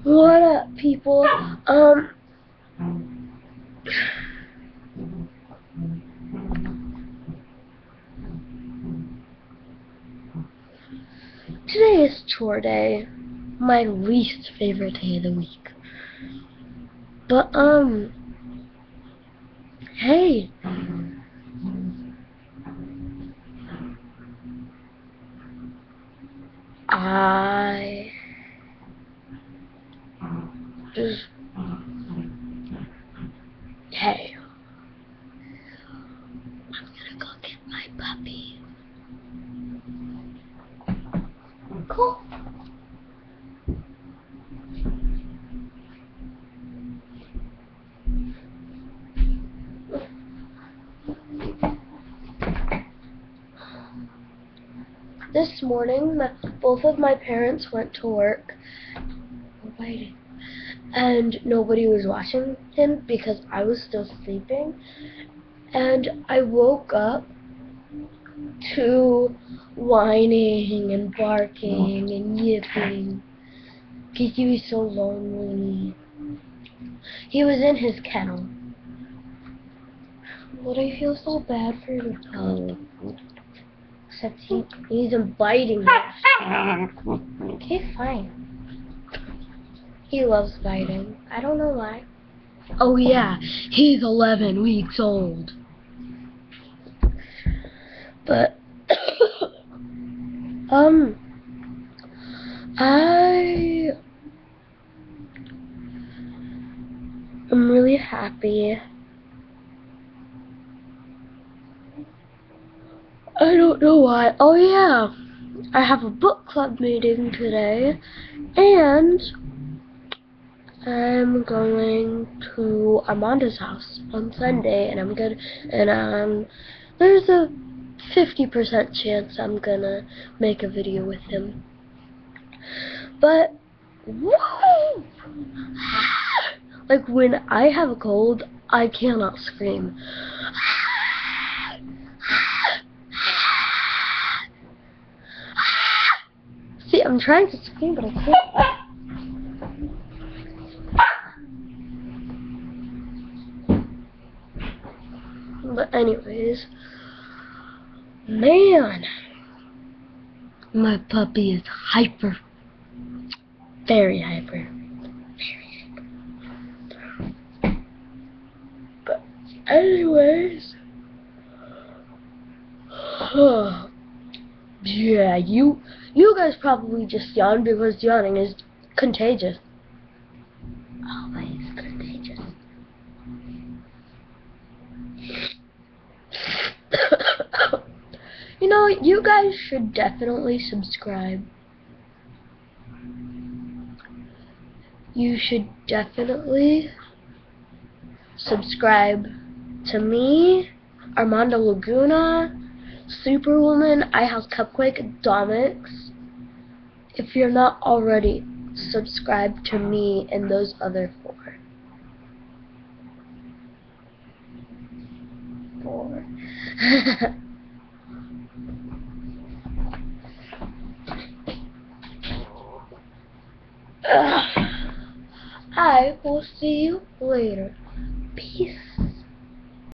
What up, people? Today is chore day, my least favorite day of the week. But, hey. I just, hey. I'm gonna go get my puppy. Cool. This morning, both of my parents went to work, and nobody was watching him because I was still sleeping. And I woke up to whining and barking and yipping. Kiki was so lonely. He was in his kennel. But I feel so bad for the dog. Except he's biting me. Okay, fine. He loves biting. I don't know why. Oh yeah, he's 11 weeks old. But, I am really happy. I don't know why. Oh yeah, I have a book club meeting today, and I'm going to Armando's house on Sunday, and there's a 50% chance I'm gonna make a video with him. But, woo! Like, when I have a cold, I cannot scream. See, I'm trying to scream, but I can't. But anyways, man, my puppy is hyper. Very hyper. Very hyper. But anyways, yeah, you guys probably just yawned because yawning is contagious. Always contagious. You know, you guys should definitely subscribe. You should definitely subscribe to me, Armando Laguna, Superwoman, iHouse Cupquake, Domix. If you're not already, subscribe to me and those other four. I will see you later. Peace.